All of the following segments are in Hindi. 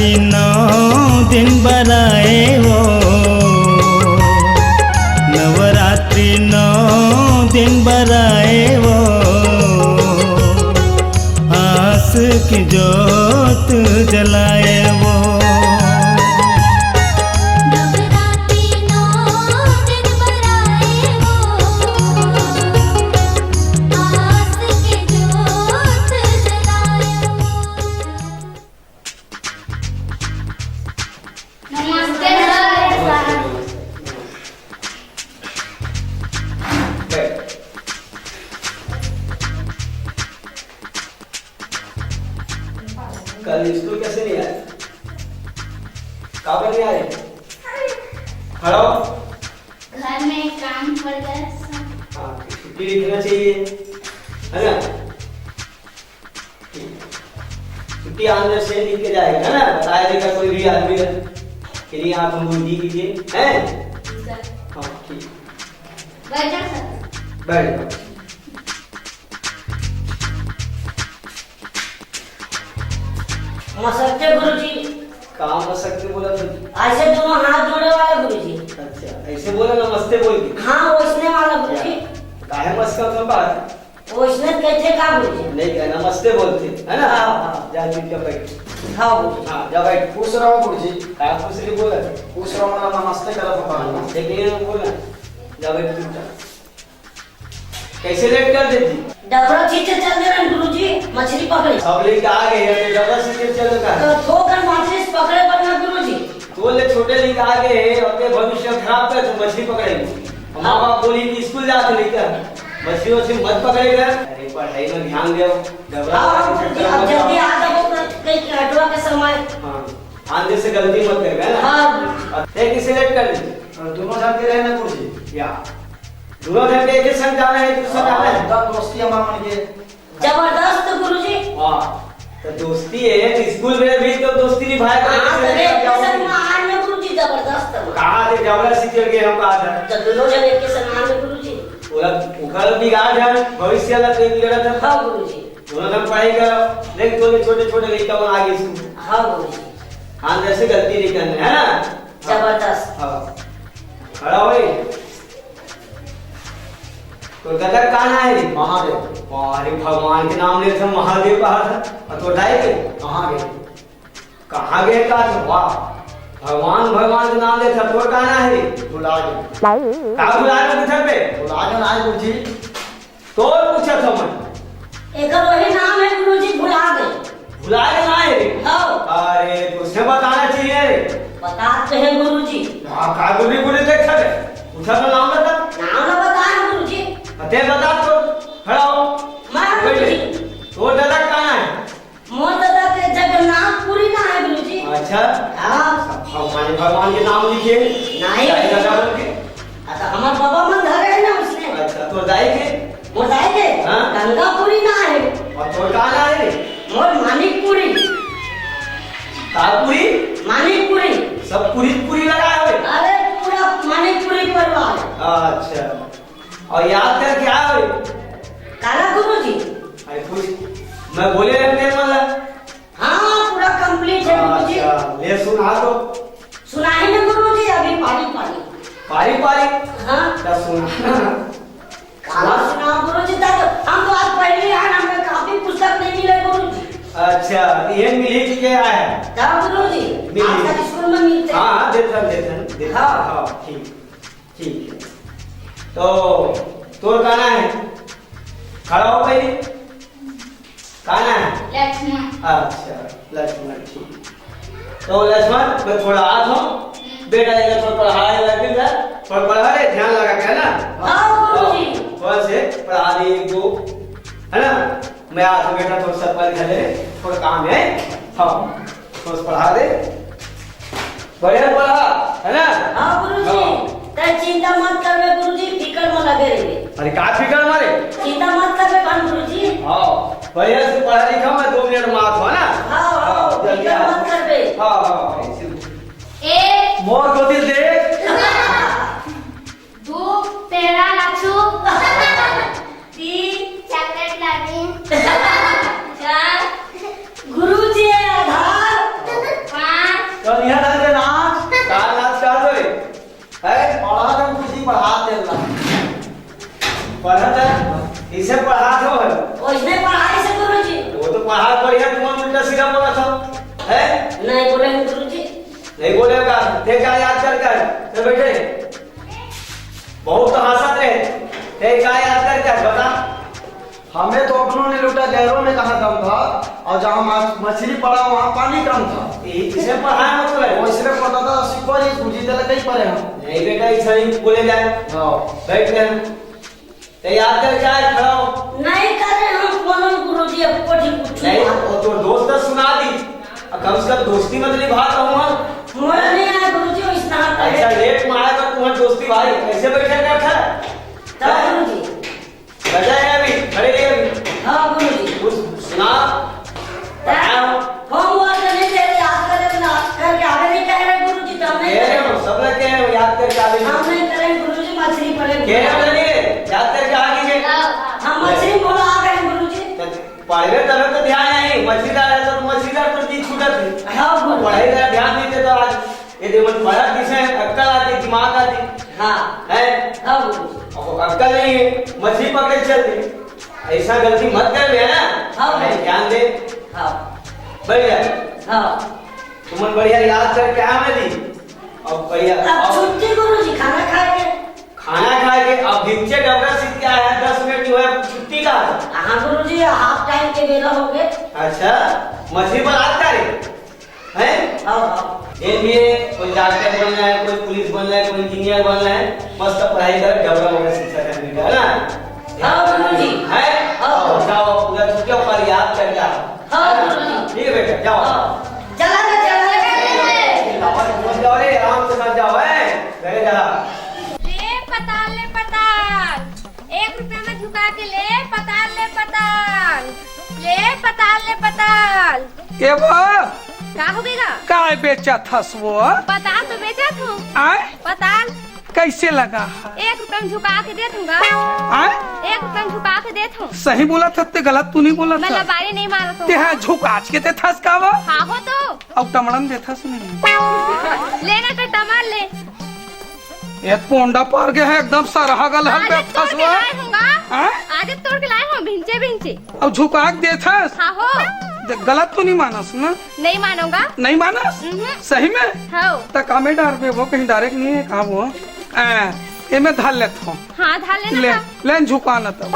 नवरात्रि 9 दिन बराए वो, नवरात्रि 9 दिन बराए वो, आस की जोत जलाए वो। कल स्कूल कैसे नहीं आए? कहाँ पर नहीं आए? खड़ा हो। घर में काम पड़ गया। हाँ, छुट्टी लिखना चाहिए, है ना? छुट्टी आने से लिख के जाएगा, है ना? बताया देगा कोई भी आदमी के लिए आप हमको दी कीजिए, हैं? हाँ, ठीक। बैठ जा सर। बैठ जाओ। मसकते गुरुजी। कहाँ मसकते बोला था? ऐसे दोनों हाथ जोड़े वाला गुरुजी। अच्छा, ऐसे बोला नमस्ते बोल के? हाँ वैसने वाला गुरुजी। काहे मस्का तुम बात? वैसने कहते का गुरुजी? नहीं क्या नमस्ते बोलते, है ना? हाँ। जा चुपचाप बैठ। हाँ गुरुजी। हाँ, जा बैठ। खुश रहो गुरुजी। कहाँ खुश रही बोला? खुश रहो ना, नमस्ते करो भगवान। लेकिन बोला जा बैठ चुपचाप। कैसे लेट कर देती? डबरा खींचे चल दे रहे गुरुजी, मछली पकड़े। सब लेके आ गए हैं तो डबरा से चल का। तो ठोकर मछली पकड़े पड़ना गुरुजी। तो ले छोटे लेके आ गए हैं और के भविष्य खराब कर तो मछली पकड़ेंगे। माँ बाप बोली कि स्कूल जाते लेकर मछलियों से मत पकड़ेगा। अरे पढ़ाई में ध्यान दो। डबरा अब जल्दी आ जाओ कहीं हटवा के समय। हाँ, आंधे से गलती मत करेगा ना। हाँ। किसे लेट कर दी? दोनों जाते रहे ना गुरुजी। या दोनों जन के एक संग जाना है, दूसरा जाना है। दोस्ती हमारा मन के जबरदस्त गुरुजी। वाह, तो दोस्ती है तो स्कूल में भी तो दोस्ती निभाया करेंगे गुरुजी। जबरदस्त कहाँ से जबरा से चल गए हम कहाँ था? तो दोनों जन एक के समान में गुरुजी। पूरा उखल बिगाड़ है भविष्य ला तो बिगड़ा था। हाँ गुरुजी। दोनों जन पढ़ाई करो, लेकिन दोनों छोटे छोटे लड़का बन आगे स्कूल। हाँ गुरुजी। हाँ जैसे गलती नहीं करनी है ना। जबरदस्त। हाँ, खड़ा हो। कोलकाता कहाँ है? महादेव। अरे भगवान के नाम लेते महादेव कहा था और तो ढाई के कहाँ गए? कहाँ गए का तो वाह भगवान भगवान के नाम लेते तो कहाँ है? बुला गए। कहाँ बुलाया था घर पे? बुला गए ना गुरुजी। तो पूछा था मैं। एक वही नाम है गुरुजी, भुला गए। भुला के ना है? हाँ। अरे तो उसे बताना चाहिए। बताते हैं गुरुजी। हाँ कहाँ गुली गुली देखा है? पूछा तो नाम बता। नाम ना बताए गुरुजी। अते बता तो खड़ा हो। मैं गुरुजी। तो दादा कहाँ है? मोर दादा के जगन्नाथपुरी ना है गुरुजी। अच्छा। हाँ। भगवान भगवान के नाम लिखे। नहीं। अच्छा हमारे बाबा मन धरे है ना उसने। अच्छा तो दाई के? मोर दाई के? हाँ? गंगापुरी ना है। और तो कहाँ है? मोर मानिकपुरी। तापुरी? मानिकपुरी। सब पूरी पूरी लगा है। अरे पूरा मानिकपुरी परिवार। अच्छा और याद कर क्या है? काला गुरुजी। अरे कुछ मैं बोले रहते वाला। हाँ पूरा कंप्लीट है गुरुजी। अच्छा ले सुना तो। सुनाई ना गुरुजी अभी पानी पानी। पारी पारी? हाँ। क्या सुना? काला सुना गुरुजी तक हम तो आज पहले आए, हमें काफी पुस्तक नहीं मिले गुरुजी। अच्छा ये मिली के आया है? क्या गुरुजी? मिली। आपका स्कूल में मिलते हैं। हाँ देता हाँ। हाँ ठीक ठीक है। तो तोर गाना है खड़ा हो पहले गाना है। लक्ष्मण। अच्छा लक्ष्मण ठीक। तो लक्ष्मण मैं थोड़ा हाथ हो बेटा ये थोड़ा पढ़ाई लगे था थोड़ा पढ़ा ले ध्यान लगा के है ना। हाँ गुरुजी। थोड़ा से पढ़ा दे एक दो है ना। मैं आज बेटा थोड़ा सा पढ़ ले थोड़ा काम है। हाँ थोड़ा सा पढ़ा दे बढ़िया पढ़ा है ना। हाँ गुरुजी। तय चिंता मत करवे गुरुजी, फिकर में लगे रहिए। अरे का फिकर मारे? चिंता मत करवे भान गुरुजी। हाँ बढ़िया से पढ़ा लिखा मैं 2 मिनट में आता हूँ ना। हाँ फिकर मत करवे। हाँ एक मोर गोदी देख। 2 तेरा लाचू। 3 चॉकलेट लानी। 4 गुरुजी आधार। 5 पढ़ा दो उसने पढ़ाई से गुरुजी। वो तो पढ़ा बढ़िया, तुम उल्टा सीधा बोला था है? नहीं बोलेंगे गुरुजी। नहीं बोलेगा, देखा याद कर बेटे बहुत हंसत रहे, देखा याद कर बता। हमें तो अपनों ने लूटा, गहरों में कहा दम था, और जहाँ मछली पड़ा वहाँ पानी कम था। इसे पढ़ाया मतलब वो इसलिए पता था सिपाही गुरुजी तले कहीं पड़े हम। नहीं बेटा ऐसा ही बोले जाए। हाँ बैठ गए तो याद कर क्या है, खड़ा हो। नहीं कर रहे हम बोलो गुरुजी, अब को ठीक कुछ नहीं वो तो दोस्त ने सुना दी, कम से कम दोस्ती मत निभा कहूँगा। मुझे नहीं आया गुरुजी, वो इस तरह का अच्छा है। लेट में आया तो तुम्हारी दोस्ती भाई कैसे बैठे बैठा तब गुरुजी। बजा है अभी खड़े रहिए अभी। हाँ गुरुजी। कुछ सुना पढ़ाओ। होमवर्क नहीं दे रहे, याद करे ना करके आगे नहीं कह रहे गुरुजी, तो हम नहीं कह रहे करेंगे। हो सब लोग कह रहे हो याद करके आगे हम नहीं करेंगे गुरुजी, मछली पड़ेगी। कह रहे हो नहीं याद करके आगे के हम मछली बोला आ गए गुरुजी। पढ़े तब तो ध्यान नहीं, मछलीदार है तो मछलीदार तो चीज छूटत थी। हाँ गुरुजी। पढ़ाई का ध्यान देते तो आज ये देखो पढ़ा किसे अक्कल आती, दिमाग आती हाँ है। हाँ गुरुजी। अब अक्कल नहीं है, मछली पकड़ चलती, ऐसा गलती मत कर ले ना। हाँ भाई। ध्यान दे हाँ बढ़िया, हाँ। तुम बढ़िया याद करके आ मेरी। अब बढ़िया अब छुट्टी गुरुजी, खाना खाएंगे। खाना खाएंगे। अब भिक्षे डबरा सीख के आया 10 मिनट जो है छुट्टी का। हाँ गुरुजी, हाफ टाइम के बेला हो गए। अच्छा मछली पर हाथ करे हैं? हाँ हाँ। ये लिए कोई डॉक्टर बनना है, कोई पुलिस बनना है, कोई इंजीनियर बनना है, मस्त पढ़ाई कर डबरा होगा शिक्षा करने का ना। हाँ गुरुजी। है हाँ। जाओ पूरा छुट्टियों पर याद कर जाओ। हाँ गुरुजी। ठीक है बेटा जाओ। चला रे जाओ रे आराम से मत जाओ है घरे जा। ले पताल 1 रुपया में झुका के ले पताल ले पताल। के वो का हो गएगा? काय बेचा थस वो पताल तो बेचा तू। आय पताल कैसे लगा 1 रुपया में झुका के दे दूंगा। आय 1 रुपया में झुका के दे दूं। सही बोला था ते गलत तू नहीं बोला मैं था लबारी नहीं मारा तो। ते हाँ झुक आज के ते थस का वो हाँ हो तो अब टमड़न दे थस नहीं लेना तो टमार ले। ये पोंडा पार गया है एकदम सरहा गल हल पे आज तोड़ थस के वो लाए हूँगा। हाँ? आज तोड़ के लाए हूँ भिंचे। अब झुका के दे थस हाँ हो ते गलत तो नहीं मानस ना नहीं मानूंगा। नहीं मानस सही में हाँ तक कामे डार पे वो कहीं डायरेक्ट नहीं है कहाँ वो ये मैं धाल लेता हूँ हाँ धार ले लेना ले झुकाना तब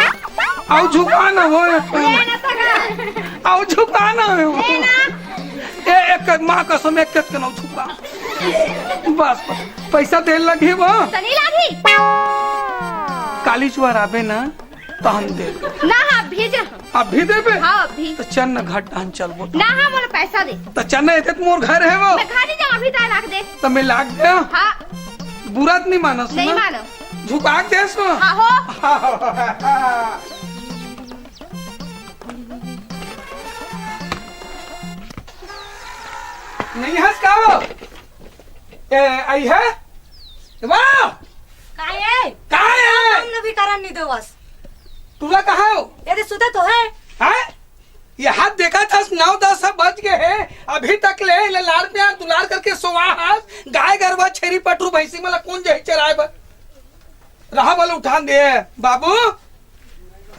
आओ झुकाना वो लेना था आओ झुकाना हो लेना। एक माँ कसम एक के ना झुका बस पैसा दे लगी वो तनी लागी काली चुआर आबे ना तो हम दे ना हाँ भेज अभी देबे हाँ अभी तो चन्न घाट हम चलबो ना हाँ मोर पैसा दे। तो चन्न एते तो मोर घर है वो मैं घर नहीं जाऊँ अभी तक रख दे। तो मैं लाग दे हाँ बुरा नहीं मानस नहीं ना मानो। झुका दे सो हाँ हो नहीं हंस का वो ए आई है वाह काय है? काय है हमने भी कारण नहीं दो बस। तुला कहा हो यदि सुते तो है। हैं? ये हाथ देखा था 9-10 बज गए हैं अभी तक ले लाड़ प्यार दुलार करके सुहास गाय गरबा छेरी पटरू भैंसी मला कौन जही चराए बर रहा वाला उठान दे बाबू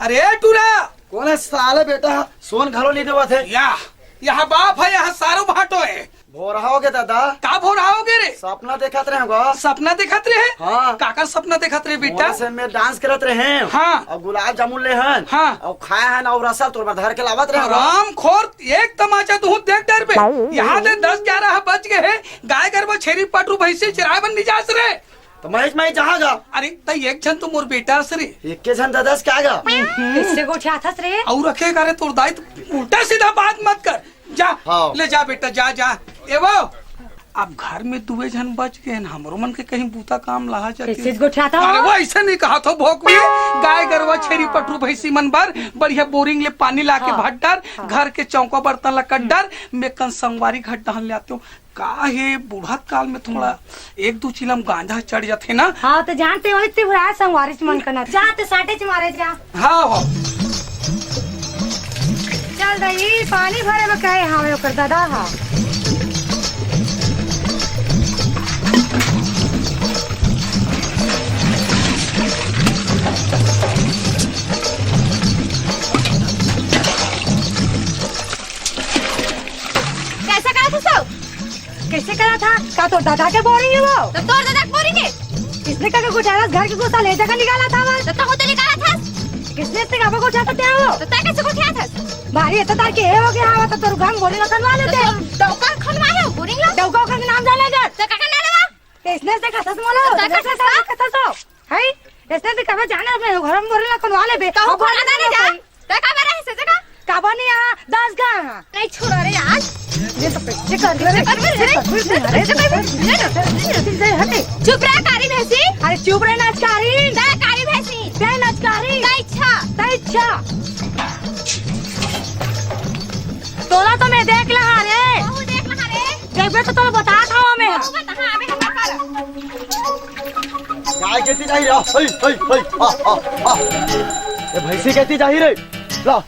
अरे टूरा कौन है साले बेटा, सोन घरों नहीं देवा थे। यहाँ बाप है यहाँ सारो भाटो है भो रहा होगे दादा, का भो रहा होगे रे सपना देखत रहे होगा। सपना देखत रहे हाँ। काका सपना देखत रहे बेटा मोना से में डांस करत रहे हैं। हाँ। और गुलाब जामुन ले हैं। हाँ। और खाए हैं और रसल तोड़ धर के लावत रहे होगा। राम खोर एक तमाचा तू देख डर पे यहाँ से 10-11 बज गए हैं गाय गरबा छेरी पटरू भैंसी चिराए बन निजास रे तो मैं जहागा अरे तई एक जन तो मोर बेटा सरे एक के जन दादा क्या गा। किससे को छाथस रे? और रखे करे तोर दाई उल्टा सीधा बात मत कर जा हाँ। ले जा बेटा जा जा ए वो अब घर में 2 जन बच गए हमरो मन के कहीं बूता काम लहा किससे जाती को छाथा? अरे वो ऐसा नहीं कहा था भोकवी गाय गरवा छेरी पटरू भैंसी मन बर बढ़िया बोरिंग ले पानी ला के भट्टर घर के चौका बर्तन ला कड्डर में कन संगवारी घट डहन ले आते हो का ये बूढ़त काल में थोड़ा 1-2 चिलम गांजा चढ़ जाते ना। हाँ तो जानते हो इतने बुरा संगवारिश मन करना जाते साटे च मारे जा हाँ हाँ चल रही पानी भरे में कहे हाँ ओकर दादा हाँ कैसे करा था? का तो दादा के बोरिंग है वो? तो तोड़ दादा बोरिंग है। किसने का कुछ आया घर के गुस्सा ले जाकर निकाला था वो? तो होते निकाला था। किसने से का को जाता था वो? तो तय कैसे को किया था? भाई तो तार के हो गया हवा तो तोर घर बोरिंग खनवा लेते। डौका खनवाया बोरिंग ला। डौका का नाम जानेगा? तो का ना लेवा? किसने से कथा मोला? कथा सो है इसने से कब जाने अपने घर में बोरिंग खनवा ले बे। तो को ना ले जा। तो का मेरा हिस्से जगह का बनी यहां 10 का नहीं छोड़ रे आज। ये तो पैसे कर हटे चुप रह कारी भैंसी। अरे चुप रह नाचकारी तय कारी भैंसी। तय नाचकारी तय इच्छा तोला तो मैं देख लहा रे। बहु देख लहा रे। देखबे तो तोला बता था मैं। बहु बता आवे हम कर। गाय कहती जाही रे ये भैंसी कहती जाही रे ला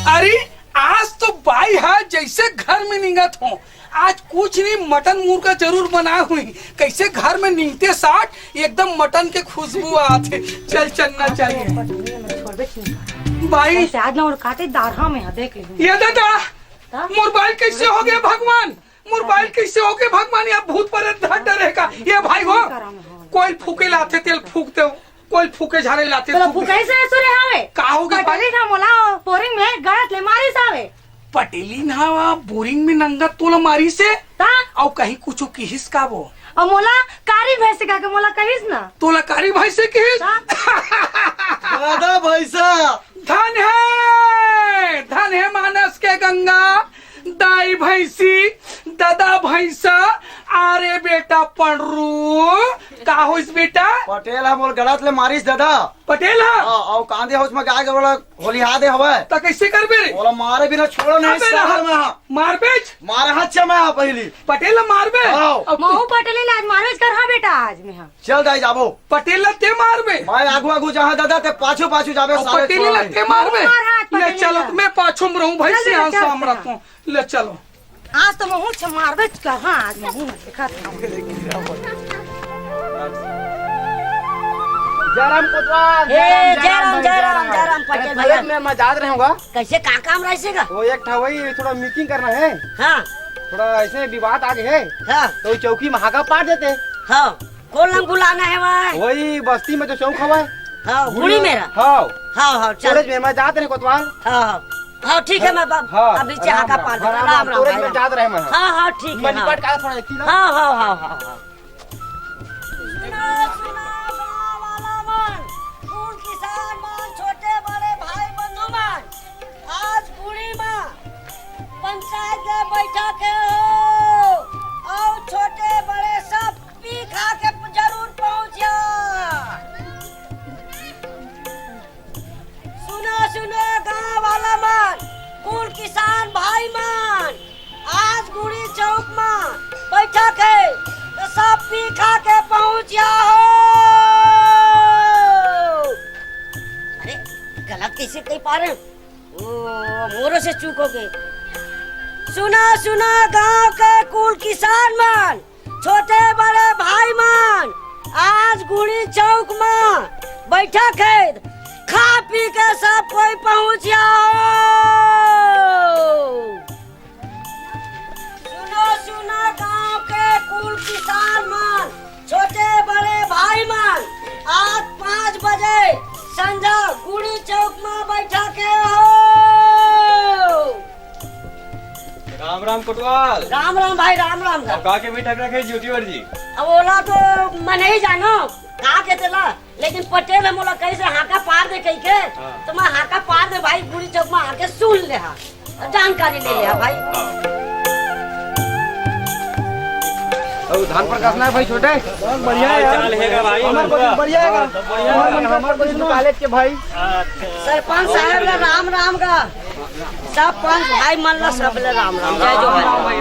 अरे आज तो बाई है जैसे घर में निगत हो। आज कुछ नहीं मटन मुर्गा जरूर बना हुई। कैसे घर में नींगते साथ एकदम मटन के खुशबू आते। चल चलना चाहिए भाई। ऐसे आज ना और काटे दारहा में देख ले। ये दादा मोबाइल कैसे हो गया भगवान? मोबाइल कैसे हो गया भगवान? यहाँ भूत पर डरेगा ये भाई हो। कोई फूके लाते तेल फूकते हो, कोई फूके झाड़े लाते तो फुकाई से सुरे हवे का हो गया पटेली ना मोला पोरिंग में गलत ले मारी सावे। पटेली ना बोरिंग में नंगा तोला मारी से ता और कहीं कुछ की हिसका वो और मोला कारी भैंस का के मोला कहिस ना तोला कारी भाई से की दादा भैंसा धन है मानस के गंगा दाई भैंसी दादा भैंसा। अरे बेटा पंडरू का हो इस बेटा? पटेल है मोर गलत ले मारिस दादा। पटेल है और कांदे हाउस में गाय गवला होली हादे हवे तो कैसे कर बे रे? बोला मारे बिना छोड़ो नहीं शहर में मार बेच मारे हच्चे में पहली पटेल मार बे। महू पटेली आज मारवेज कर हा बेटा आज में हां चल जाई जाबो पटेल ते मार बे। मैं आगू आगू जहां दादा ते पाछू पाछू जाबे सारे पटेल ते मार बे। ले पटेली चलो ला। मैं पाछू में रहूं भाई से चल, साम रखूं। ले चलो आज तो महू छ मारवेज कर हां आज महू देखा जयराम कोतवाल जयराम पटेल भैया मैं मजाक रहूंगा। कैसे का काम रहेगा? वो एक था वही थोड़ा मीटिंग करना है। हाँ थोड़ा ऐसे विवाद आगे है हाँ तो चौकी में हाका पार देते। हाँ कौन नाम बुलाना है वहाँ? वही बस्ती में जो चौक हवा है हाँ बुढ़ी मेरा हाँ हाँ हाँ चल सूरज में मजाक रहे कोतवाल। हाँ हाँ ठीक है मैं अभी चाह का पार देता। राम राम सूरज भाई, में राम। जात रहे मैं हाँ हाँ ठीक है मैं हाँ। निपट का थोड़ा देखी ना। हाँ हाँ हाँ हाँ हाँ किसान मान छोटे बड़े भाई बंधु मान आज बुढ़ी माँ पंचायत में बैठक हो और छोटे बड़े सब पी खा के जरूर पहुँचा। सुनो गाँव वाला मान कुल किसान भाई मान आज गुड़ी चौक में बैठक है तो सब पी खा के पहुँचा हो। अरे गलत कैसे कह पा रहे मोरों से चूक हो गए। सुना गांव के कुल किसान मान छोटे बड़े भाई मान आज गुड़ी चौक में बैठक है खा पी के सब कोई पहुंच जाओ। सुनो गांव के कुल किसान मान छोटे बड़े भाई मान आज 5 बजे संझा गुड़ी चौक में बैठक हो। राम राम कोतवाल। राम राम भाई राम राम का का के बैठक रखे ड्यूटी जी। अब ओला तो मैं नहीं जानो का के तेला लेकिन पटेल है मोला कैसे हाका पार दे कही के तो मैं हाका पार दे भाई गुड़ी चौक में आके सुन ले हा जानकारी ले ले हा भाई। धान पर कसना है भाई छोटे बढ़िया है भाई बढ़िया है हमारे कॉलेज के भाई सरपंच साहब ले राम राम का सब पंच भाई मन ला सब ले राम राम जय जो भाई।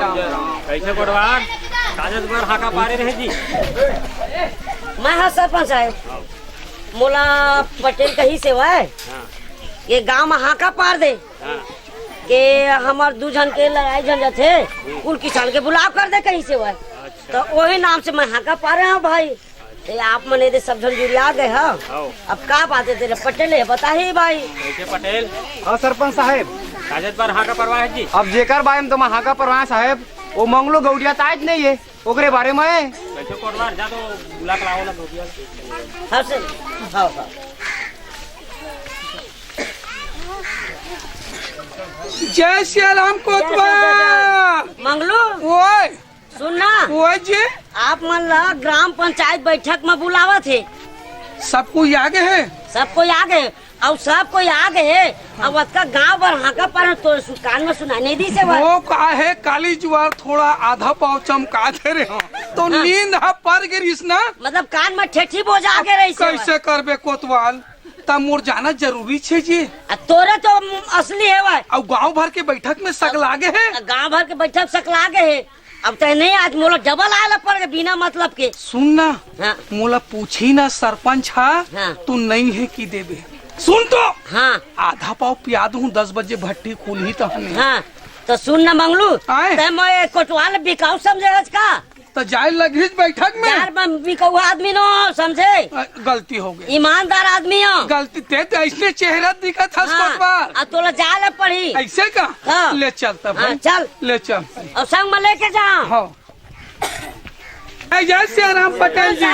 कैसे कोटवाल कागज पर हाका पारे रहे जी मैं हाँ सरपंच साहब, मोला पटेल कही सेवा है। ये गांव में हाका पार दे के हमार 2 जन के लड़ाई झंझट थे, कुल किसान के बुलाव कर दे कहीं से हुआ। तो वही नाम से मैं हाका पा रहा हूँ भाई। ते आप मने दे सब जन जुड़िया गए हाँ। अब का बात है तेरे पटेल है बता ही भाई। कैसे पटेल? हाँ सरपंच साहब, कागज पर हाका परवा है जी। अब जेकर बारे में तो मैं हाका परवा साहब, वो मंगलो गौड़िया ताज नहीं है ओकरे बारे में। कैसे कोरवार जा तो बुला के लाओ ना गौड़िया। हाँ सर, हाँ हाँ। जय श्री राम कोतवा। मंगलू ओए सुनना, ओए जी, आप मन ला ग्राम पंचायत बैठक में बुलावा थे। सब कोई आगे है? सबको आगे और सब कोई आगे है। अब उसका गांव भर हाका पर तो कान में सुना नहीं दी से वो का है काली जुआर थोड़ा आधा पाव चमका दे रहे हो तो हाँ। नींद पर गिरिस ना, मतलब कान में ठेठी बोझ आगे रही से। कैसे करबे कोतवाल? तब मोर जाना जरूरी छे जी। तोरे तो असली है वह। और गांव भर के बैठक में सकलागे है। गांव भर के बैठक सकलागे है। अब तो नहीं आज मोला डबल आयल पर बिना मतलब के। सुनना हाँ। मोला पूछी ना सरपंच हाँ। तू नहीं है की देबे? सुन तो हाँ आधा पाव पिया दूं 10 बजे भट्टी खुली तो हमें। हाँ तो सुन ना मंगलू, आए। ते मैं कोटवाल बिकाऊ समझे का तो जाए लगी बैठक में। यार मैं बिकाऊ आदमी नो समझे, गलती हो गई। ईमानदार आदमी हो। गलती ते तो ऐसे चेहरा दिखा था कोतवाल। अब तोला जाए पड़ी ऐसे का? हाँ। ले चलता भाई। हाँ, चल ले चल। और संग में लेके जा। हाँ जय श्री राम पटेल जी।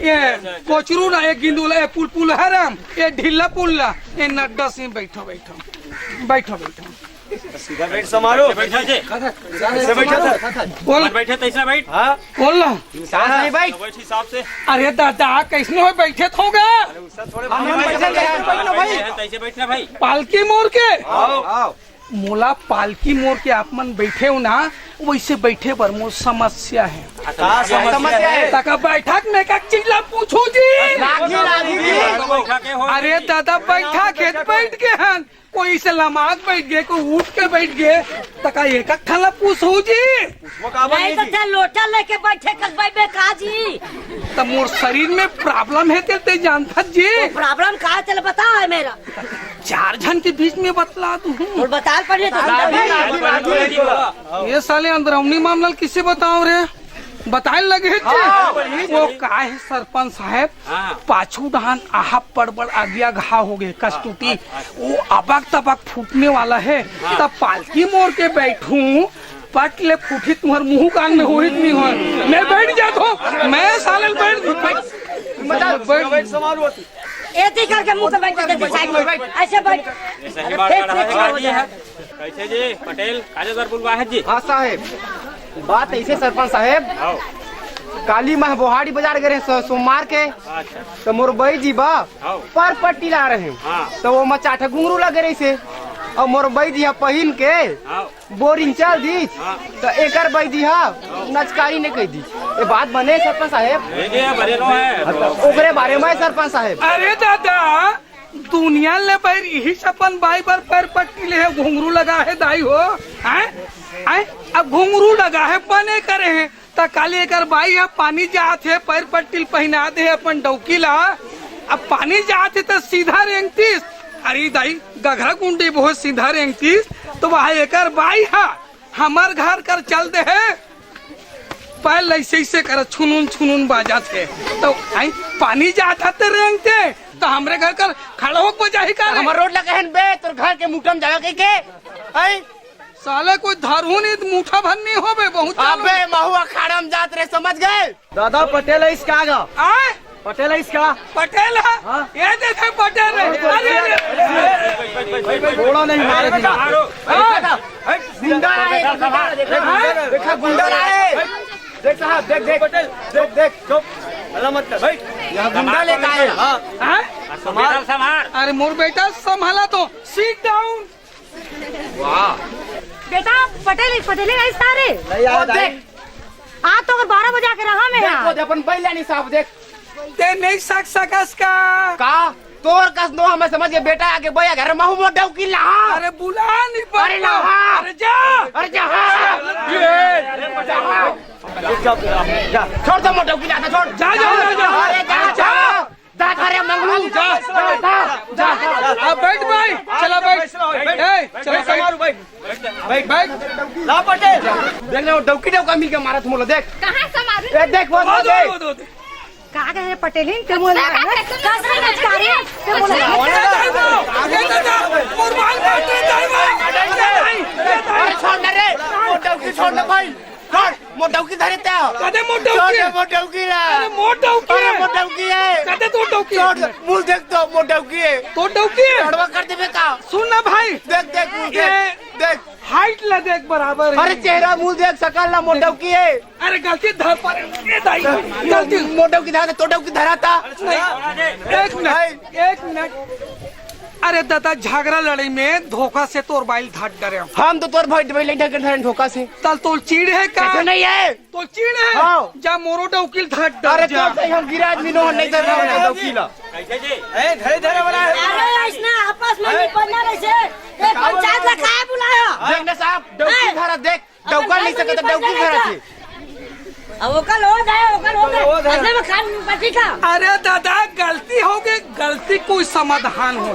ये कोचरू ना, ये गिंदुला, ये पुल है राम, ये ढीला पुल्ला, ये नड्डा से बैठो बैठो बैठो बैठो। सीधा बैठ समारो। बैठा जे से बैठा था। बोल बैठे तैसा बैठ। हां बोल ना। सांस नहीं बैठ हिसाब से। अरे दादा कैसे हो बैठे होगा? थोड़े भाई तैसे बैठना भाई। पालकी मोड़ के आओ आओ। मोला पालकी मोड़ के आप मन बैठे हो ना, वैसे बैठे पर मोर समस्या है। समस्या है? तका बैठक में का चिल्ला पूछू जी। अरे दादा बैठा के बैठ के हन, कोई से लमाक बैठ गए, कोई उठ के बैठ गए, तका एक ठला पूछू जी। नहीं तो ते लोटा लेके बैठे कर बैठे का जी। तो मोर शरीर में प्रॉब्लम है ते जानता जी। प्रॉब्लम का है चल बता है मेरा। 4 जन के बीच में बतला दूं। और बता पड़े तो ये साले अंदरूनी मामला किसे बताओ रे? बताए लगे वो का है सरपंच साहब, पाछू धान आहा पड़बड़ आगिया घा हो गए कस्तूती, वो अबक तबक फूटने वाला है। तब पालकी मोड़ के बैठूं, पट ले फूटी तुम्हारे मुंह कान में हो नहीं हो। मैं बैठ जाता हूँ, मैं साले बैठ समारो। ऐसे करके मुंह पे बैठ ऐसे बैठ। कैसे जी पटेल काजगर बुलवा है जी? हाँ साहेब, बात ऐसे सरपंच साहेब, काली माह बोहाड़ी बाजार गए सोमवार के। अच्छा। तो मोर बई जी बा पर पट्टी ला रहे हाँ। तो वो मचाठा घुंगरू लगे रही से, और मोर बई जी पहिन के बोरिंग चल दी तो एकर बई जी नचकारी ने कह दी। ये बात बने सरपंच साहेब? ओकरे बारे में सरपंच साहेब। अरे दादा दुनिया ले पैर यही सपन बाई पर पैर पट्टी ले है, घुंगरू लगा है दाई हो। आए अब घुंगरू लगा है बने करे हैं तो काली एकर बाई है पानी जात है, पैर पट्टी पहना दे अपन डौकी ला। अब पानी जात है तो सीधा रेंगतीस। अरे दाई गघरा गुंडी बहुत सीधा रेंगतीस तो वह एकर बाई है, हमार घर कर चल दे है। पैर ऐसे कर छुनुन छुनुन बाजा थे तो आई पानी जाता तो रेंगते तो हमरे घर कर खड़ा हो बजाही कर। हमार रोड लगा है बे तोर घर के मुठम जावे के आई साले कोई धारू नहीं मुठा भर नहीं हो बे बहुत। अबे महुआ खाड़ा में जात रे, समझ गए? दादा पटेल है इसका आगा। आए पटेल है इसका। पटेल है ये देखे पटेल है। अरे थोड़ा नहीं मारे गुंडा है, देखा गुंडा है। देख साहब देख देख देख देख चुप मत कर भाई, यहाँ गुंडा लेकर आए। अरे मोर बेटा संभाला तो सीट डाउन। वाह बेटा पटेल पटेल है सारे। देख आज तो अगर 12 बजे आके रहा मैं यहाँ। देख अपन पहले नहीं साहब देख ते नहीं सकस का तोर कस नो हमें समझ गए बेटा आगे बोया घर महू मोड़ डौकी ला। अरे बुला नहीं अरे ना अरे जा अरे जा छोड़ दो मोटो की दादा, छोड़। जा जा जा जा अरे जा दादा, अरे मंगलू जा जा अब बैठ भाई, चला बैठ, चला बैठ बैठ। ला पटेल देख ले वो डौका मिल के मारा तुम लोग, देख कहाँ से मारू? देख वो देख। कहा गए पटेल ते मोला कसम नचकारी ते मोला छोड़ दे रे, मोटौकी छोड़ दे भाई, छोड़। मोटौकी धरे ते कदे मोटौकी है? मोटौकी रे, अरे मोटौकी है, मोटौकी है। कदे तो डौकी छोड़, मुंह देख तो मोटौकी है। तो डौकी है। छोड़वा कर दे बेटा, सुन ना भाई, देख देख मुंह देख, देख हाइट ला देख बराबर है। अरे चेहरा मुंह देख, सकल ना मोटौकी है। अरे गलती धर पर ये दाई गलती मोटौकी धरा तो डौकी धरा था। एक मिनट अरे दादा झगड़ा लड़ाई में धोखा से तोर बाइल धाट डरे हम तो तोर भाई डबल ढके धोखा से। तल तो चीड़ है का? ऐसे नहीं है, तो चीड़ है। हाँ। जा मोरो डौकील धाट डर अरे जा। तो हम गिरा आदमी नो नहीं कर रहा है डौकी ला। ए धरे धरे वाला अरे इसने आपस में निपटना रहे से ये पंचायत का काहे बुलाया? देख ना साहब, डौकी धरा देख, डौका नहीं सकता डौकी धरा थी। अब ओकल हो गए असले में खान पटी का। अरे दादा गलती हो गई, गलती कोई समाधान हो।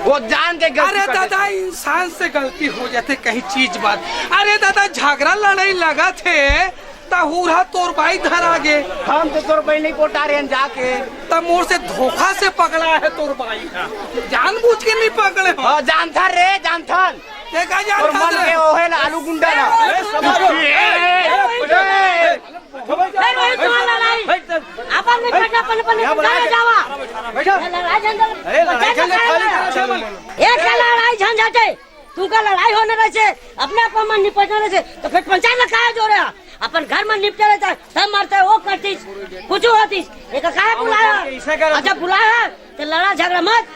वो जान के गलती अरे कर दादा इंसान से गलती हो जाते कहीं चीज बात। अरे दादा झगड़ा लड़ाई लगा थे तहूरा तोर भाई धरा गे। हम तो तोर भाई नहीं पोटा रहे हैं जाके, तब मोर से धोखा से पकड़ा है तोर भाई, जानबूझ के नहीं पकड़े हो। हाँ जानता रे, जानता देखा और मन के ओहे ना आलू गुंडा ना। अपन में पटा पन जावा लड़ाई झंझटे तू का लड़ाई होने रहे से अपने आप में निपटने रहे से तो फिर पंचायत में काहे जोड़े अपन घर में निपटे रहता है, सब मारते है वो करतीस कुछ होतीस एक काहे बुलाया? जब बुलाया तो लड़ा झगड़ा मत,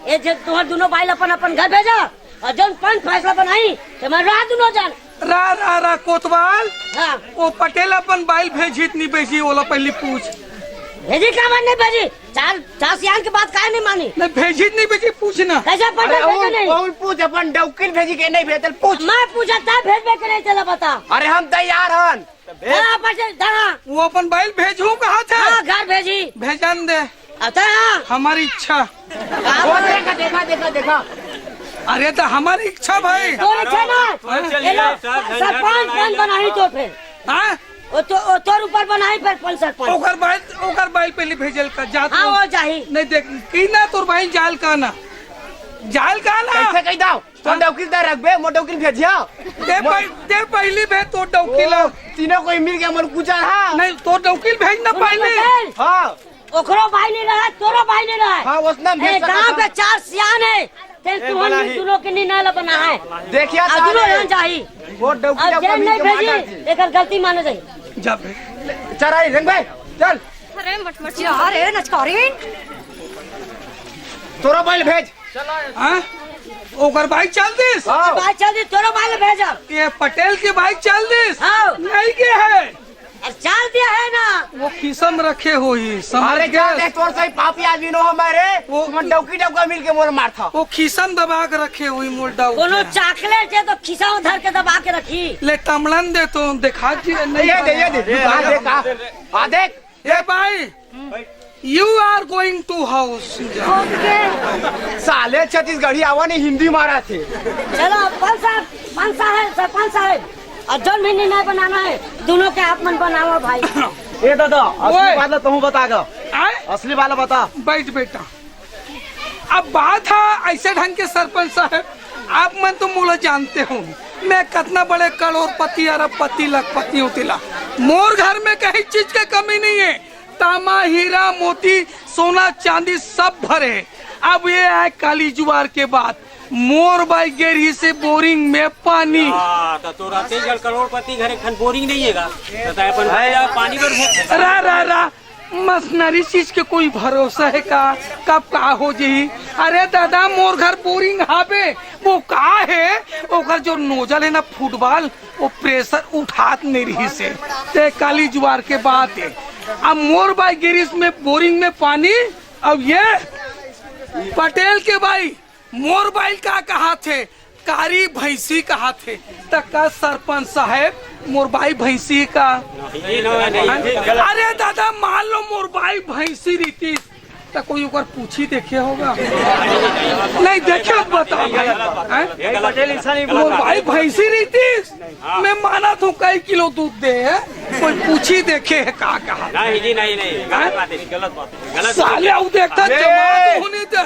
ये तुम्हारे दोनों भाई अपन अपन घर भेजा और जब पंच फैसला बनाई तो मैं रात दोनों जान रा कोतवाल। हाँ वो पटेल अपन बाइल भेजी इतनी बेची ओला पहली पूछ भेजी का बात नहीं भेजी, चार सियान की बात काहे नहीं मानी? नहीं भेजी नहीं भेजी पूछना कैसे पटेल भेजे नहीं? और पूछ अपन डौकिन भेजी के नहीं भेजल पूछ। मैं पूछा था भेज के नहीं चला बता। अरे हम तैयार हन। हाँ पटेल धरा वो अपन बाइल भेजू कहा था? हाँ घर भेजी भेजन दे आता है हमारी इच्छा। वो देखा देखा देखा देखा। अरे तो हमारी इच्छा भाई। तो इच्छा ना सरपंच बन बनाई तो फिर हाँ वो तोर ऊपर बनाई फिर पंच सरपंच ओकर बाइल पहले भेजल का जात हाँ वो चाही नहीं देख की ना तोर भाई जाल का ना कैसे कह दाओ तो डौकिल दा रखबे मो डौकिल भेजिया दे पहली भेज तो डौकील तीनों कोई मिल के मन कुचा। हां नहीं तो डौकील भेजना पहले। हां ओकरो भाई नहीं रहा तोरो भाई नहीं रहा। हां उसने भेज गांव के चार सियान है तुहन दोनों के निर्णय बना है देखिया दोनों यहाँ चाहिए वो डौकिल अब जेल नहीं भेजी एक गलती माने जाए जब चल आई रंग भाई चल। अरे मटमट अरे नचकारी तोरा बैल भेज। हाँ ओकर बाइक चल दिस भाई चल दी तोरो भाई भेजा ये पटेल की बाइक चल दिस हाँ नहीं के है अब चल दिया है ना वो किसम रखे हो ही समझ अरे क्या गए देख तोर सही पापी आदमी नो हमारे वो मन डौकी डौका मिल के मोर मार था। वो खिसन दबा के रखे हुई मोटा कोनो चॉकलेट है तो खिसा धर के दबा के रखी ले तमलन दे तो दिखा जी नहीं ये दे आ देख ए भाई you are going to house साले छत्तीसगढ़ी आवा ने हिंदी मारा थे। चलो पंच साहब सरपंच साहब और जौन भी निर्णय बनाना है दोनों के आप मन बनाओ भाई। ए दादा असली बात तुम बता गा, असली वाला बता। बैठ बेटा अब बात है ऐसे ढंग के सरपंच साहब आप मन तो मुझे जानते हो मैं कितना बड़े करोड़पति अरबपति लखपति होतिला मोर घर में कहीं चीज की कमी नहीं है, तामा हीरा मोती सोना चांदी सब भरे। अब ये है काली जुआर के बाद मोर बाई गेरी से बोरिंग में पानी तो रातेगढ़ करोड़पति घरे खन बोरिंग नहीं है पानी पर रा मशीनरी चीज के कोई भरोसा है का कब का हो जी। अरे दादा मोर घर बोरिंग हावे वो का है ओकर जो नोजल है ना फुटबॉल वो प्रेशर उठात नहीं रही से ते काली जुआर के बात है। अब मोर बाई गिरिश में बोरिंग में पानी। अब ये पटेल के भाई मोर बाइल का कहा थे कारी भैंसी कहा थे तका सरपंच साहेब मोरबाई भैंसी का। अरे दादा मान लो मोरबाई भैंसी रीति तो कोई ऊपर पूछी देखे होगा नहीं देखे बताओ मोरबाई भैंसी रीति मैं माना तो कई किलो दूध दे है कोई पूछी देखे है का कहा नहीं जी नहीं गलत बात है गलत बात साले वो देखता जमा होने दे।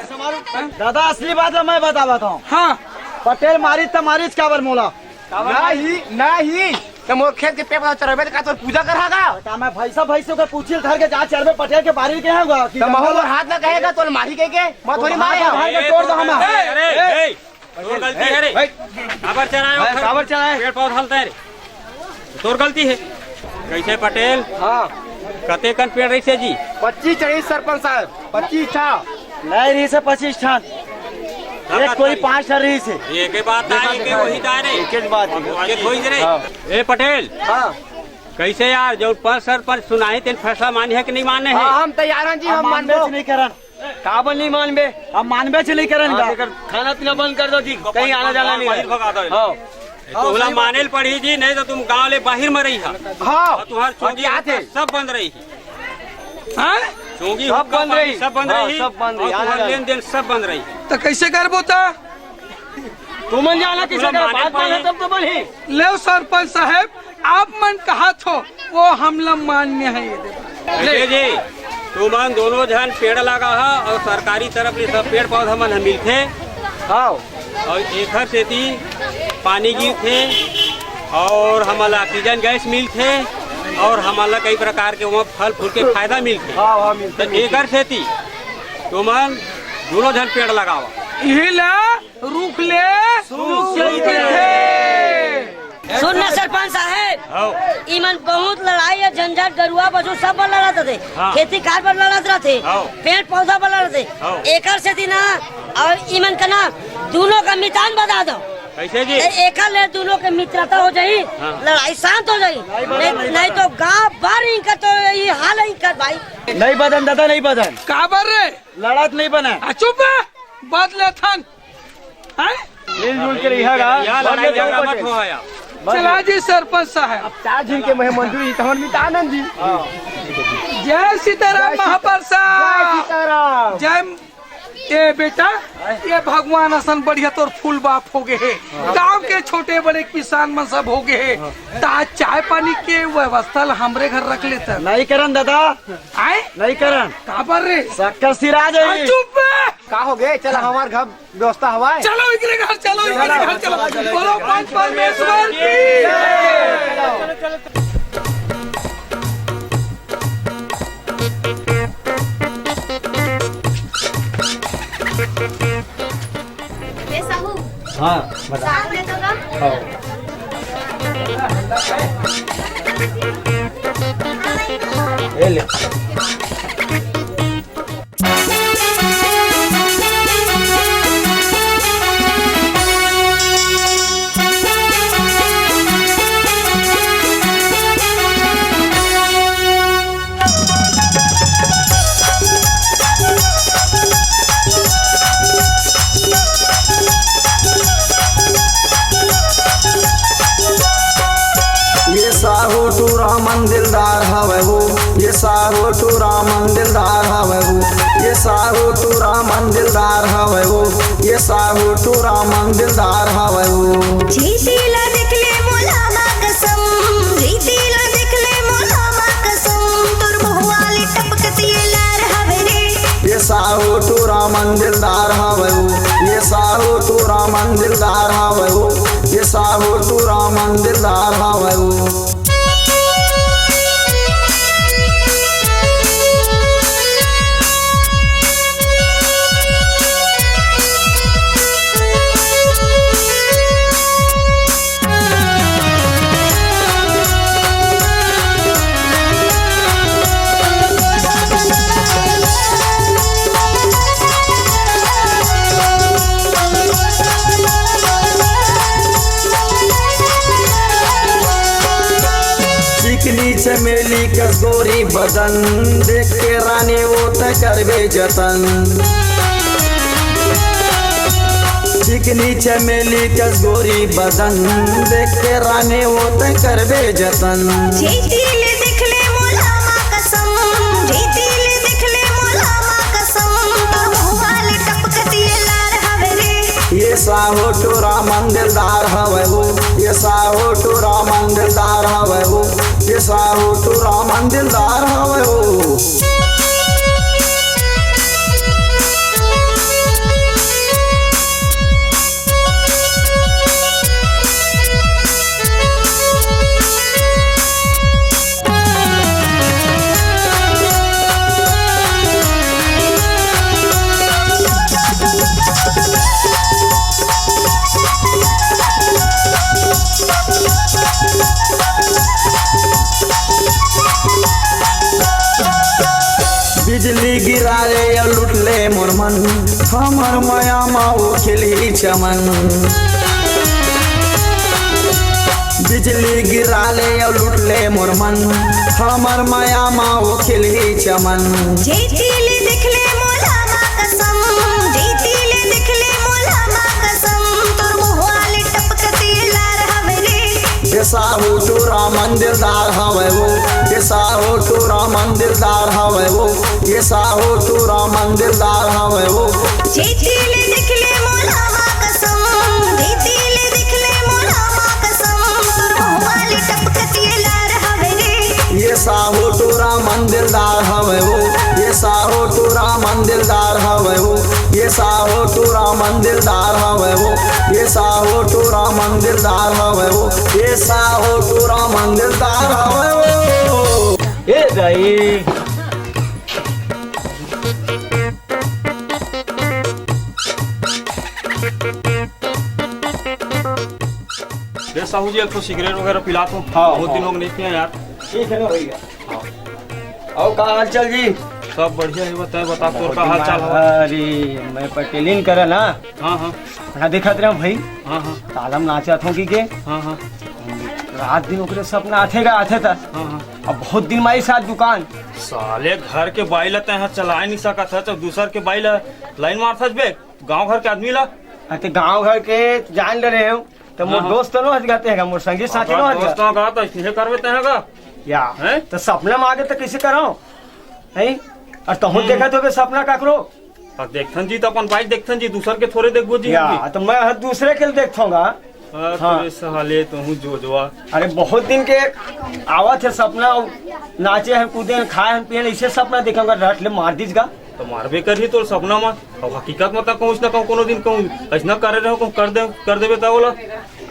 दादा असली बात है मैं बताता हूँ। हाँ पटेल मारी तमारिच काबर मोला नहीं तो मोर खेत के पेपर चढ़बे का तो पूजा करागा का मैं भैंसों के पूछिल धर के जा चढ़बे पटेल के बारी के होगा तो महल और हाथ ना कहेगा तो मारी के मैं थोड़ी मारे तोड़ दो हम। तोर गलती है रे काबर चढ़ाए पेड़ पौधा हलता है रे तोर गलती है। कैसे पटेल हाँ कते कन पेड़ रही से जी 25 चढ़ी सरपंच साहब 25 था नहीं रही से 25 ठान एक कोई 5 ठन रही से एक बात है कि वही था रे एक बात आगे थोड़ी रे ए पटेल हाँ कैसे यार जो पर सरपंच सुनाई तेन फैसला मानी है कि नहीं माने हैं। हम तैयार हैं जी हम मानबे मानबो नहीं करन काबल नहीं मानबे हम मानबे से नहीं करन खाना पीना बंद कर दो जी कहीं आना जाना नहीं बाहर भगा दो हाँ तोला मानेल पड़ी जी नहीं तो तुम गांव ले बाहर में रही है हाँ तुम्हार चोंगी आते सब बंद रही चोंगी सब बंद रही सब बंद रही सब बंद रही तुम्हार लेन देन सब बंद रही तो कैसे करबो ता तुम जाना किसी का बात माने तब तो बोली ले सरपंच साहब आप मन कहा थो वो हमला मान्य है ये देखिए जी तुमन दोनों जन पेड़ लगा है और सरकारी तरफ से सब पेड़ पौधा मन मिलते हाँ और एकर सेती पानी गिरते और हमारा ऑक्सीजन गैस मिलते और हमारा कई प्रकार के वहाँ फल फूल के फायदा मिलते हाँ हाँ मिलते तो एकर सेती तुमन दोनों जन पेड़ लगावा यही ला रुख ले सुनना सरपंच साहब इमन बहुत लड़ाई है झंझट गरुआ बसु सब पर लड़त थे खेती कार पर लड़त रहे पेड़ पौधा पर लड़ते एकर से थी ना और इमन का ना दोनों का मितान बता दो कैसे जी एकर ले दोनों के मित्रता हो जाई लड़ाई शांत हो जाई नहीं तो गांव भर इनका तो ये हाल ही कर भाई नहीं बदन दादा नहीं बदन काबर रे लड़त नहीं बना चुप बदले थन मिलजुल के रहेगा यहाँ लड़ाई झगड़ा मत हो यार चला जी सरपंच साहब 4 दिन के मंजूरी तमन मितानंद जी जय सीताराम महाप्रसाद सीताराम जय ए बेटा ये भगवान असन बढ़िया तोर फूल बाप हो गए है गाँव के छोटे बड़े किसान मन सब हो गए है आज चाय पानी के व्यवस्था हमरे घर रख लेते नहीं करन दादा आए नहीं करन काबर रे सक्कर सिरा जाए चुप का हो गए चला हमारे घर व्यवस्था हवा है चलो इकरे घर चलो इकरे घर चलो बोलो पंच परमेश्वर की ये साहू हाँ साग ले तो ये ले दिलदार हवे वो ये साहो टूरा मन दिलदार हवे वो ये साहो टूरा मन दिलदार हवे वो ये साहो टूरा मन दिलदार हवे वो झीसीला दिखले मोलामा कसम झीसीला दिखले मोलामा कसम तुर बहुवाले टपकती लार हवे रे ये साहो टूरा मन दिलदार हवे वो ये साहो टूरा मन दिलदार हवे वो ये साहो टूरा मन दिलदार हवे वो चमेली का गोरी बदन देख के रानी वो त करबे जतन चिकनी चमेली कस गोरी बदन देख के रानी होते करबे जतन जेतिल दिखले मोलामा कसम जेतिल दिखले मोलामा कसम तो भोवाल टपकतिए लार हवे रे ये साहो टोरा मंदिरदार हवे वो ये साहो टोरा मंदिरदार हवे वो ये साहो टोरा मंदिरदार हवे वो बिजली गिरा रे लुट ले मोर मन हमर माया माओ खिली चमन बिजली गिरा ले लुट ले मोर मन हमर माया माओ खिली चमन जेतिल दिखले मोलामा कसम जेतिल दिखले मोलामा कसम तोर भोवाल टपकतिए लार हवे रे ये साहो टोरा मंदिरदार हवे वो ये साहो टोरा मंदिरदार हवे वो ये साहो टोरा मंदिरदार हवे वो जेतिल दिखले मोलामा कसम जेतिल दिखले मोलामा कसम तोर भोवाल टपकतिए लार हवे रे ये साहो टोरा मंदिरदार हवे वो ये साहो टोरा मंदिरदार हवे वो ये साहो टोरा मंदिरदार हवे वो ये साहो टोरा मंदिरदार हवे वो ये साहो टोरा मंदिरदार हवे वो ए दाई ये साहू जी एक तो सिगरेट वगैरह पिला तो बहुत दिन लोग नहीं पिए यार। ठीक है ना भैया और का हाल चाल जी सब बढ़िया है बताए बता तोर का हाल चाल है। अरे मैं पटेलिन करे ना हाँ हाँ ना देखत रहा भाई हाँ हाँ तालम नाचत हो की के हाँ हाँ रात दिन ओकरे सपना आथे था हाँ हाँ अब बहुत दिन माई साथ दुकान साले घर के बाई लते हैं चला नहीं सका था जब दूसर के बाई ला लाइन मारता बे गांव घर के आदमी ला अते गांव घर के जान ले रहे हो तो मोर हाँ। दोस्त नो हज गाते हैं मोर संगी साथी नो हज दोस्तों का तो इसलिए करवे ते हैं या हैं? तो सपना मांगे तो कैसे करो है और तुम देखा तो सपना काकरो अब देखथन जी तो अपन बाई देखथन जी दूसर के थोड़े देखबो जी या तो मैं हर दूसरे के देखूंगा हाँ। हाँ। साले तो हूँ जोजवा अरे बहुत दिन के आवत है सपना नाचे हैं कूदे हैं खाए हैं पिए इसे सपना देखूंगा रट ले मार दीजगा तो मारबे कर ही तो सपना में अब हकीकत में तो कहूँ ना कहूँ कोनो दिन कहूँ ऐसा कर रहे हो कहूँ कर देवे तो बोला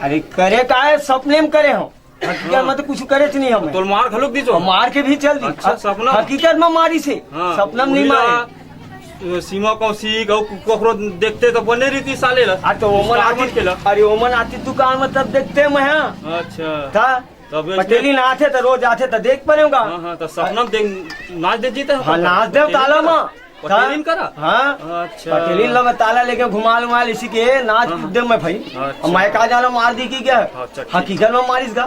अरे करे का है सपने में करे हो हकीकत में तो कुछ करे नहीं हमें तो मार खलुक दी जो मार के भी चल दी अच्छा, सपना? हकीकत में मारी से हाँ, सपना में नहीं मारे सीमा कौशिक ककरो देखते तो बने रीति साले ला तो ओमन आती केला अरे ओमन आती दुकान में तब देखते मैं हाँ अच्छा था तब पटेली ना आते तो रोज आते तो देख पड़ेगा हाँ हाँ तो सपना में देख नाच दे जीते हाँ नाच देव ताला में पटेलिन करा हाँ अच्छा पटेली लो मैं ताला लेके घुमाल उमाल इसी के नाच दे मैं भाई अच्छा। और मैं कहा जाना मार दी की क्या अच्छा, ठीक। हकीकत में मारिस का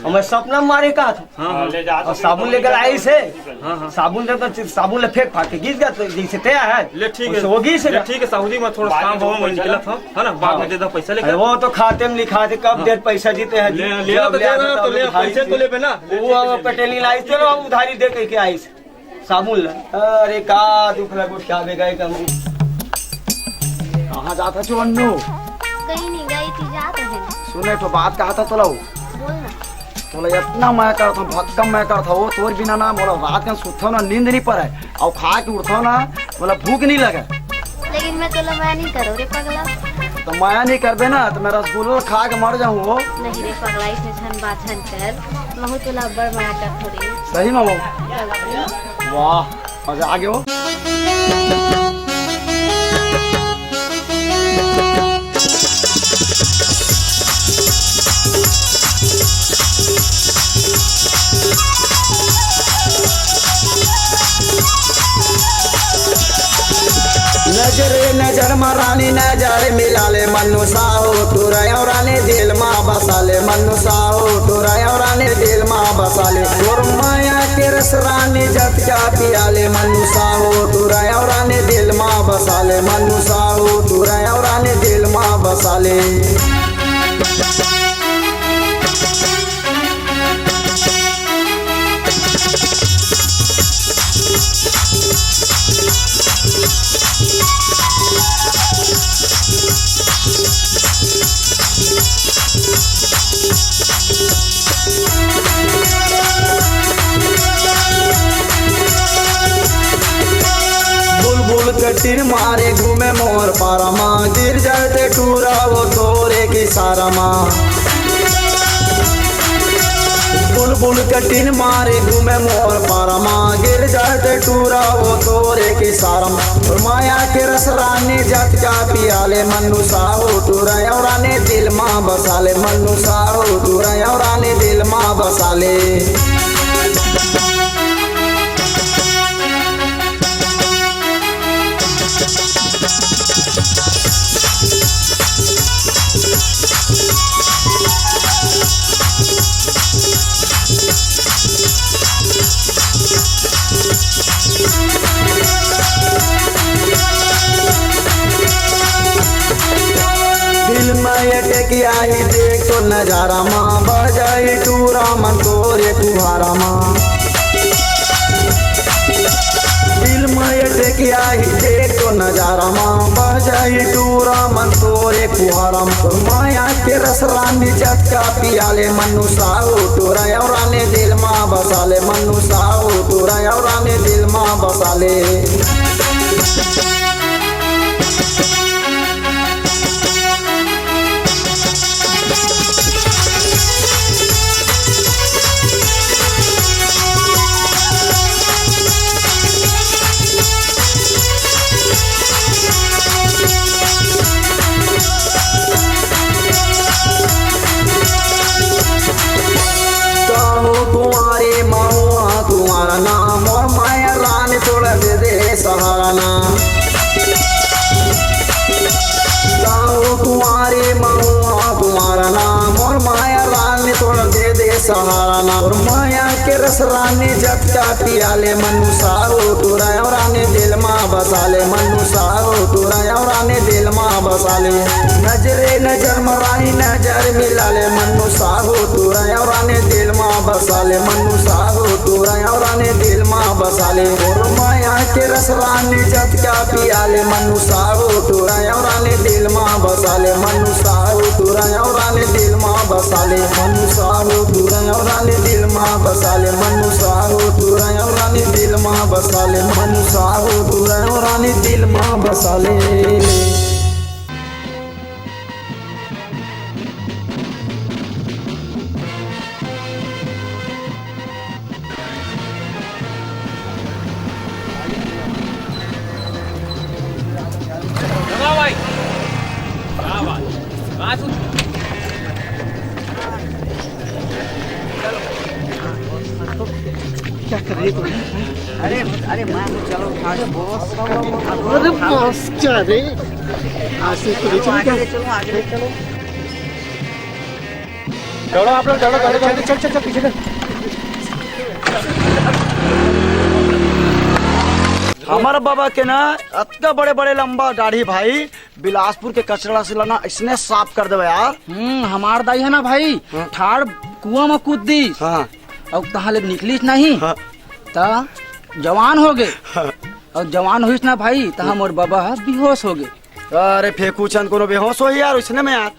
और मैं सपना में मारे का था हाँ ले जा और साबुन लेकर आई से हाँ हाँ साबुन जब साबुन ले फेंक फाक के गिर गया तो जैसे तैयार है ले ठीक है वो गिर से ले ठीक है साहू जी मैं थोड़ा काम हो मैं निकला था है ना बाद में दे दो पैसा अरे लेकर वो तो खाते में लिखा थे कब देर पैसा जीते हैं ले ले तो देना तो ले पैसे तो ले पे ना वो पटेली लाई थे ना उधारी दे के आई से साबुन ला अरे का दुख लगा क्या बेगा कम कहाँ जाता छो अन्नू कहीं नहीं गई थी जा तो है सुने तो बात कहा था तो लो बोलना बोला इतना मैं करता हूँ भक्कम मैं करता वो तोर बिना ना बोला रात में सुतो ना नींद नहीं पड़े और खा के उठो ना बोला भूख नहीं लगे लेकिन मैं तो मैं नहीं करो रे पगला तो माया नहीं करबे ना तो मैं रसगुल्ला खा के मर जाऊँ वो नहीं रे पगला इसे झन बात झन कर महू तो बड़ माया कर थोड़ी सही में वो चल। वाह मजा आ गया हो नजरे नजर मरानी नजर मिला ले मनु साहो तुरा रानी दिल मा बसा ले मनु साहो तुरा रानी दिल मा बसा ले और माया के रस रानी जत क्या पिया ले मनु साहो तुरा रानी दिल मा बसा ले मनु साहो तुरा रानी दिल मा बसा ले। बुलबुल कटिर मारे घूमे मोर पारा माँ, गिर जाते टूरा वो तोरे की सारा माँ। बुलबुल कटिन मारे घूमे मोर पारा माँ, गिर जाते टूरा वो तोरे की सारा माँ। और माया के रस रानी जट का पियाले, मनु साहू टूरा और रानी दिल माँ बसाले, मनु साहू टूरा और रानी दिल माँ बसाले। दिल में अटकिया ही देख तो नजारा माँ, बजाई टूरा मन तोरे कुहारा माँ। दिल में अटकिया ही देख तो नजारा माँ, बजाई टूरा मन तोरे कुहारा माँ। माया के रस रानी जट का पियाले, मनु साहू टूरा और रानी दिल माँ बसाले, मनु साहू टूरा और रानी दिल माँ बसाले। कुंवारे महुआ कुंवारा नाम, और माया रानी तोड़ दे दे सहारा नाम। कुंवारे महुआ कुंवारा नाम, और माया रानी तोड़ दे दे सहारा नाम। और माया के रस रानी जट का पियाले, मनु साहू टूरा और रानी दिल माँ बसाले, मनु साहू टूरा और रानी दिल माँ बसाले। नजरे नजर मराई नजर मिलाले, मनु साहू टूरा और रानी दिल माँ बसाले, मनु साहू टूरा और रानी दिल माँ बसाले। और माया के रस रानी जट का पियाले, मनु साहू टूरा और रानी दिल माँ बसाले, मनु साहू टूरा और रानी दिल माँ बसाले, मनु साहू टूरा और रानी दिल माँ बसाले, मनु साहू टूरा और रानी दिल माँ बसाले, मनु साहू टूरा और रानी दिल माँ बसाले। क्या कर रही है तुम? अरे अरे मैं चलो आगे बॉस। अरे बॉस क्या रे? आगे चलो आगे चलो। चलो आप लोग चलो चलो चल चल चल पीछे चल। हमारा बाबा के ना इतना बड़े बड़े लंबा दाढ़ी भाई, बिलासपुर के कचरा से लाना इसने साफ कर दे यार। हमार दाई है ना भाई, ठाड़ कुआं में कूद दी। हाँ। और तहाले निकलीस नहीं। हाँ। ता जवान हो गए। हाँ। और जवान हुईस ना भाई, ता मोर बाबा बेहोश हो गए। अरे फेंकू चंद को बेहोश हो यार उसने में यार।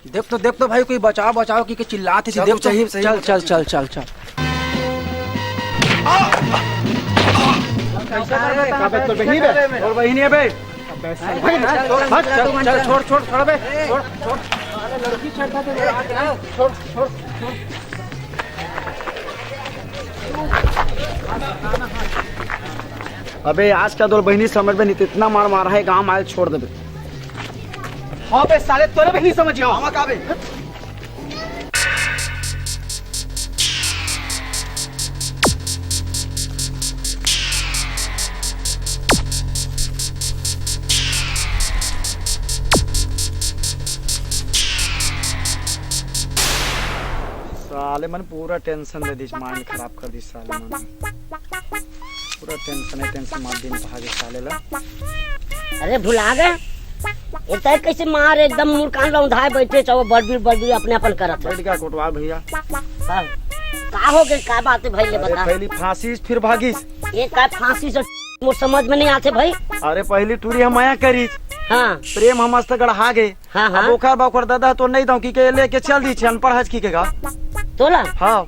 देख तो भाई कोई बचाओ बचाओ की चिल्लाते थे। देख चाहिए चल चल चल चल चल। तो बहनी है और बहनी है बे। चल छोड़ छोड़ छोड़ बे छोड़ छोड़। लड़की छड़ता छोड़ छोड़। अबे आज का दो बहनी समझ में नहीं, इतना मार मारा है गांव माल छोड़ दे। हाँ बे साले तोरे बहनी समझियो। हम का बे साले मन पूरा टेंशन दे दी, माइंड खराब कर दी साले मन। पूरा टेंशन मार दिन भागे सालेला। अरे भुला गए ये तय कैसे मार एकदम मुर्कान लौंधाए बैठे चाहो बड़बीर अपने अपन करत है। बैठ गया कोटवाल भैया। हाँ। का हो गए का बात है भाई ले बता। पहली फांसी फिर भागीस। ये का फांसी से मोर समझ में नहीं आते भाई। अरे पहली टूरी हम आया करी। हाँ। प्रेम हम मस्त गढ़ा गए। हाँ हाँ। अब ओखर बाखर दादा तो नहीं दऊ की के लेके चल दी छे अनपढ़ हज की के गा। तोला हाँ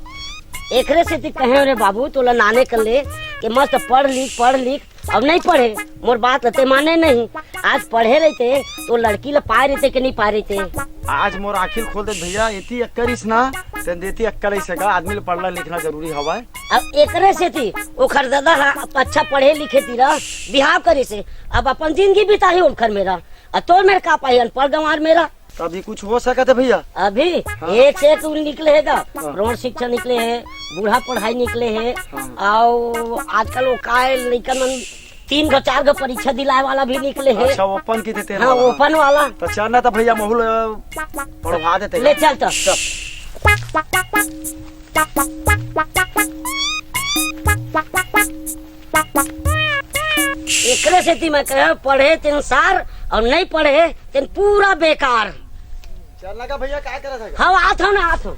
एकरे से ती कहे रे बाबू तोला नाने कर ले कि मस्त पढ़ लिख अब नहीं पढ़े मोर बात ते माने नहीं। आज पढ़े रहते तो लड़की ला पाए रहते कि नहीं पाए रहते। आज मोर आखिर खोल दे भैया इतनी अक्करिस ना ते देती अक्कल ऐसे का आदमी पढ़ना लिखना जरूरी हवा है। अब एकरे से थी ओखर दादा अच्छा पढ़े लिखे थी रहा बिहाव करे से अब अपन जिंदगी बिताही ओखर मेरा और तो मेरे का पाई अनपढ़ गंवार मेरा। अभी कुछ हो सकता है भैया। अभी हाँ। एक से एक निकले है हाँ। प्रौढ़ शिक्षा निकले है बूढ़ा पढ़ाई निकले है हाँ। और आजकल वो काय लेकिन 3 गो 4 गो परीक्षा दिलाए वाला भी निकले है। अच्छा ओपन की देते हाँ ओपन वाला तो चलना तो भैया महूल पढ़वा देते ले चल तो एकरे से थी मैं कह पढ़े तेन सार और नहीं पढ़े तेन पूरा बेकार। चलना का भैया क्या कर रहा था। हाँ आत हो ना आत हो।